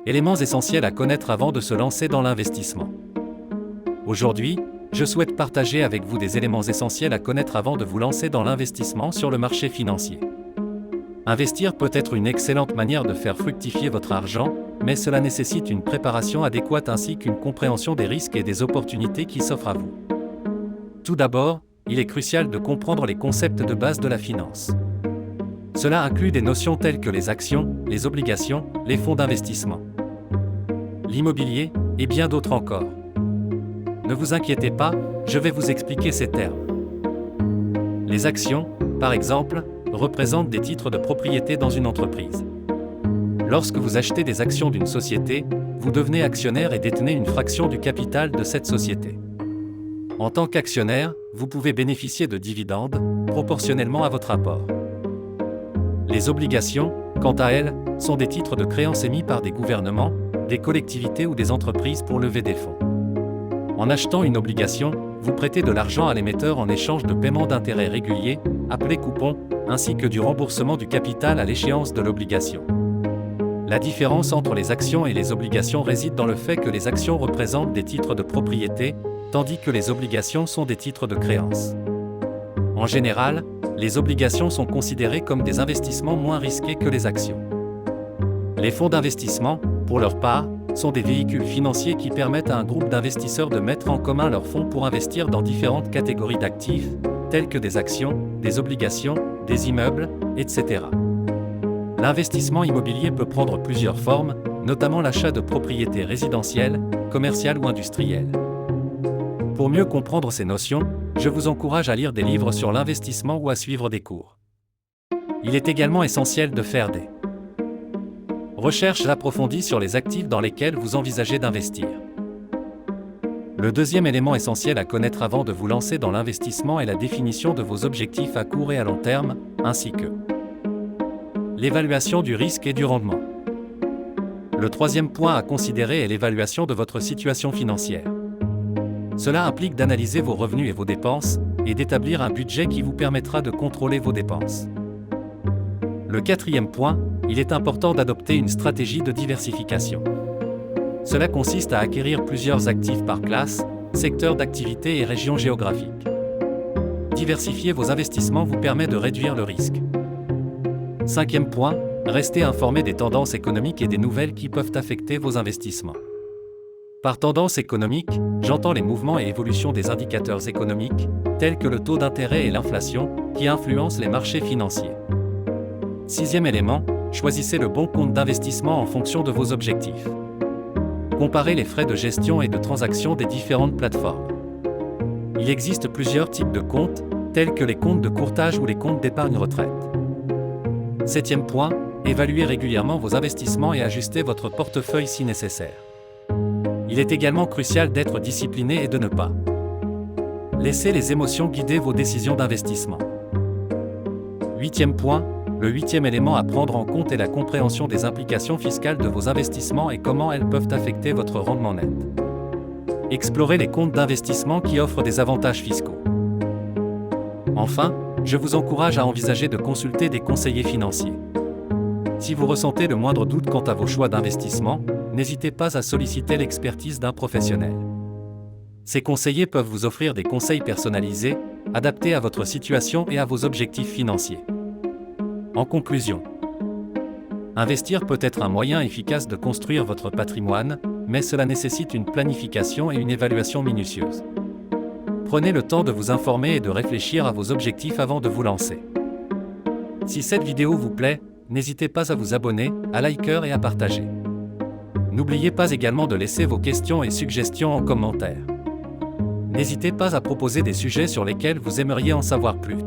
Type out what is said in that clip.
Éléments essentiels à connaître avant de se lancer dans l'investissement. Aujourd'hui, je souhaite partager avec vous des éléments essentiels à connaître avant de vous lancer dans l'investissement sur le marché financier. Investir peut être une excellente manière de faire fructifier votre argent, mais cela nécessite une préparation adéquate ainsi qu'une compréhension des risques et des opportunités qui s'offrent à vous. Tout d'abord, il est crucial de comprendre les concepts de base de la finance. Cela inclut des notions telles que les actions, les obligations, les fonds d'investissement, l'immobilier et bien d'autres encore. Ne vous inquiétez pas, je vais vous expliquer ces termes. Les actions, par exemple, représentent des titres de propriété dans une entreprise. Lorsque vous achetez des actions d'une société, vous devenez actionnaire et détenez une fraction du capital de cette société. En tant qu'actionnaire, vous pouvez bénéficier de dividendes, proportionnellement à votre apport. Les obligations, quant à elles, sont des titres de créance émis par des gouvernements, des collectivités ou des entreprises pour lever des fonds. En achetant une obligation, vous prêtez de l'argent à l'émetteur en échange de paiements d'intérêts réguliers, appelés coupons, ainsi que du remboursement du capital à l'échéance de l'obligation. La différence entre les actions et les obligations réside dans le fait que les actions représentent des titres de propriété, tandis que les obligations sont des titres de créance. En général, les obligations sont considérées comme des investissements moins risqués que les actions. Les fonds d'investissement, pour leur part, sont des véhicules financiers qui permettent à un groupe d'investisseurs de mettre en commun leurs fonds pour investir dans différentes catégories d'actifs, tels que des actions, des obligations, des immeubles, etc. L'investissement immobilier peut prendre plusieurs formes, notamment l'achat de propriétés résidentielles, commerciales ou industrielles. Pour mieux comprendre ces notions, je vous encourage à lire des livres sur l'investissement ou à suivre des cours. Il est également essentiel de faire des recherches approfondies sur les actifs dans lesquels vous envisagez d'investir. Le deuxième élément essentiel à connaître avant de vous lancer dans l'investissement est la définition de vos objectifs à court et à long terme, ainsi que l'évaluation du risque et du rendement. Le troisième point à considérer est l'évaluation de votre situation financière. Cela implique d'analyser vos revenus et vos dépenses, et d'établir un budget qui vous permettra de contrôler vos dépenses. Le quatrième point, il est important d'adopter une stratégie de diversification. Cela consiste à acquérir plusieurs actifs par classe, secteur d'activité et région géographique. Diversifier vos investissements vous permet de réduire le risque. Cinquième point, restez informé des tendances économiques et des nouvelles qui peuvent affecter vos investissements. Par tendance économique, j'entends les mouvements et évolutions des indicateurs économiques, tels que le taux d'intérêt et l'inflation, qui influencent les marchés financiers. Sixième élément, choisissez le bon compte d'investissement en fonction de vos objectifs. Comparez les frais de gestion et de transaction des différentes plateformes. Il existe plusieurs types de comptes, tels que les comptes de courtage ou les comptes d'épargne retraite. Septième point, évaluez régulièrement vos investissements et ajustez votre portefeuille si nécessaire. Il est également crucial d'être discipliné et de ne pas laisser les émotions guider vos décisions d'investissement. Huitième point, le huitième élément à prendre en compte est la compréhension des implications fiscales de vos investissements et comment elles peuvent affecter votre rendement net. Explorez les comptes d'investissement qui offrent des avantages fiscaux. Enfin, je vous encourage à envisager de consulter des conseillers financiers. Si vous ressentez le moindre doute quant à vos choix d'investissement, n'hésitez pas à solliciter l'expertise d'un professionnel. Ces conseillers peuvent vous offrir des conseils personnalisés, adaptés à votre situation et à vos objectifs financiers. En conclusion, investir peut être un moyen efficace de construire votre patrimoine, mais cela nécessite une planification et une évaluation minutieuse. Prenez le temps de vous informer et de réfléchir à vos objectifs avant de vous lancer. Si cette vidéo vous plaît, n'hésitez pas à vous abonner, à liker et à partager. N'oubliez pas également de laisser vos questions et suggestions en commentaire. N'hésitez pas à proposer des sujets sur lesquels vous aimeriez en savoir plus.